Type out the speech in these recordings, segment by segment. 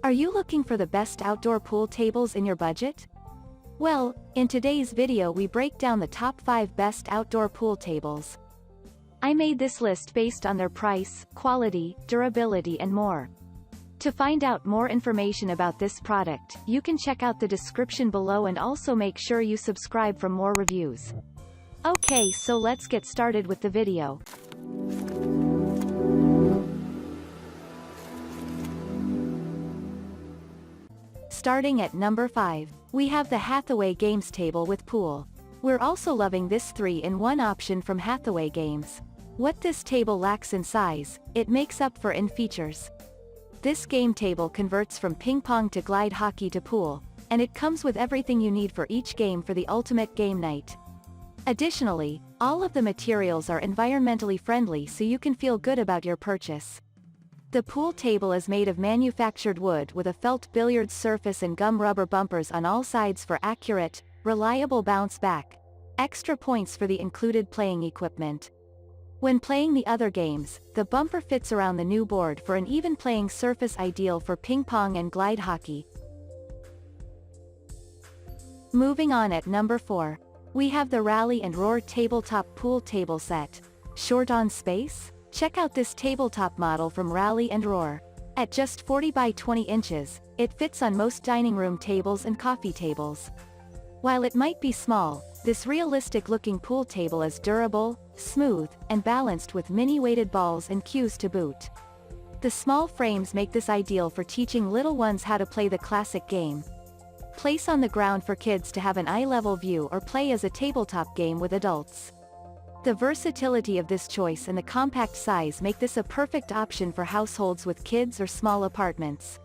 Are you looking for the best outdoor pool tables in your budget? Well, in today's video we break down the top 5 best outdoor pool tables. I made this list based on their price, quality, durability and more. To find out more information about this product, you can check out the description below and also make sure you subscribe for more reviews. Okay, so let's get started with the video. Starting at number 5, we have the Hathaway Games Table with Pool. We're also loving this 3-in-1 option from Hathaway Games. What this table lacks in size, it makes up for in features. This game table converts from ping pong to glide hockey to pool, and it comes with everything you need for each game for the ultimate game night. Additionally, all of the materials are environmentally friendly so you can feel good about your purchase. The pool table is made of manufactured wood with a felt billiard surface and gum rubber bumpers on all sides for accurate, reliable bounce back. Extra points for the included playing equipment. When playing the other games, the bumper fits around the new board for an even playing surface ideal for ping pong and glide hockey. Moving on at number 4, we have the Rally and Roar Tabletop Pool Table Set. Short on space? Check out this tabletop model from Rally and Roar. At just 40 by 20 inches, it fits on most dining room tables and coffee tables. While it might be small, this realistic-looking pool table is durable, smooth, and balanced with mini-weighted balls and cues to boot. The small frames make this ideal for teaching little ones how to play the classic game. Place on the ground for kids to have an eye-level view or play as a tabletop game with adults. The versatility of this choice and the compact size make this a perfect option for households with kids or small apartments.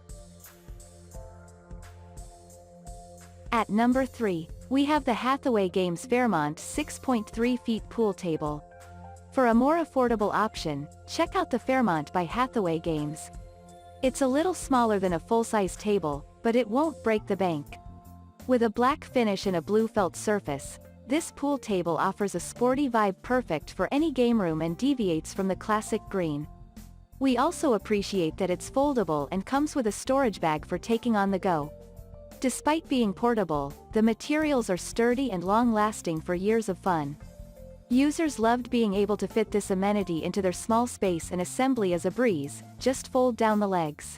At number 3, we have the Hathaway Games Fairmont 6.3 feet pool table. For a more affordable option, check out the Fairmont by Hathaway Games. It's a little smaller than a full-size table, but it won't break the bank. With a black finish and a blue felt surface, this pool table offers a sporty vibe perfect for any game room and deviates from the classic green. We also appreciate that it's foldable and comes with a storage bag for taking on the go. Despite being portable, the materials are sturdy and long-lasting for years of fun. Users loved being able to fit this amenity into their small space and assembly as a breeze, just fold down the legs.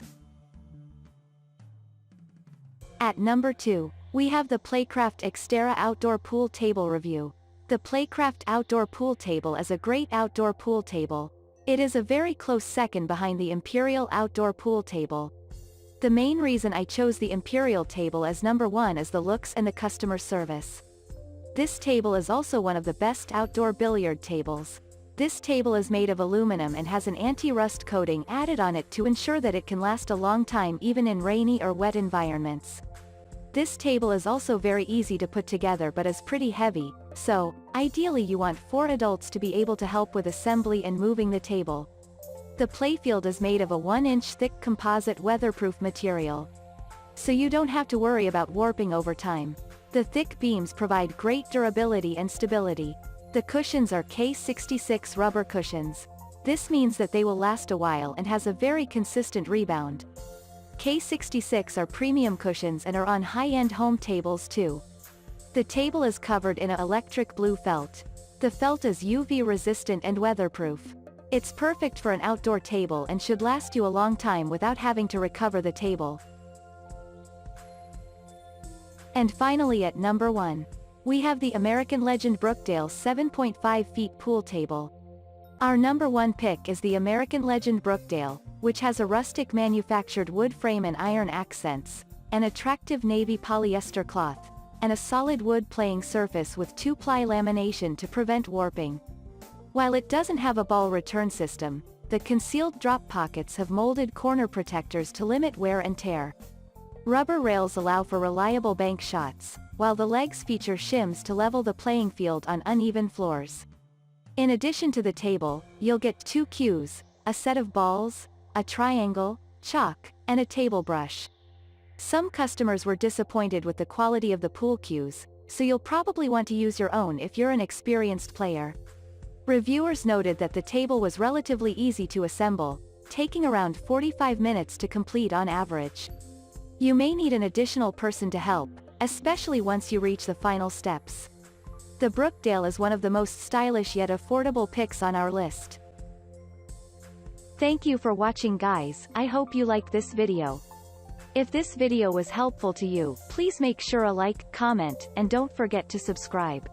At number 2, we have the Playcraft Extera Outdoor Pool Table Review. The Playcraft Outdoor Pool Table is a great outdoor pool table. It is a very close second behind the Imperial Outdoor Pool Table. The main reason I chose the Imperial table as number 1 is the looks and the customer service. This table is also one of the best outdoor billiard tables. This table is made of aluminum and has an anti-rust coating added on it to ensure that it can last a long time even in rainy or wet environments. This table is also very easy to put together but is pretty heavy, so, ideally you want 4 adults to be able to help with assembly and moving the table. The playfield is made of a 1-inch thick composite weatherproof material. So you don't have to worry about warping over time. The thick beams provide great durability and stability. The cushions are K66 rubber cushions. This means that they will last a while and has a very consistent rebound. K66 are premium cushions and are on high-end home tables too. The table is covered in an electric blue felt. The felt is UV resistant and weatherproof. It's perfect for an outdoor table and should last you a long time without having to recover the table. And finally at number 1, we have the American Legend Brookdale 7.5 feet pool table. Our number 1 pick is the American Legend Brookdale, which has a rustic manufactured wood frame and iron accents, an attractive navy polyester cloth, and a solid wood playing surface with 2-ply lamination to prevent warping. While it doesn't have a ball return system, the concealed drop pockets have molded corner protectors to limit wear and tear. Rubber rails allow for reliable bank shots, while the legs feature shims to level the playing field on uneven floors. In addition to the table, you'll get 2 cues, a set of balls, a triangle, chalk, and a table brush. Some customers were disappointed with the quality of the pool cues, so you'll probably want to use your own if you're an experienced player. Reviewers noted that the table was relatively easy to assemble, taking around 45 minutes to complete on average. You may need an additional person to help, especially once you reach the final steps. The Brookdale is one of the most stylish yet affordable picks on our list. Thank you for watching, guys. I hope you liked this video. If this video was helpful to you, please make sure a like, comment, and don't forget to subscribe.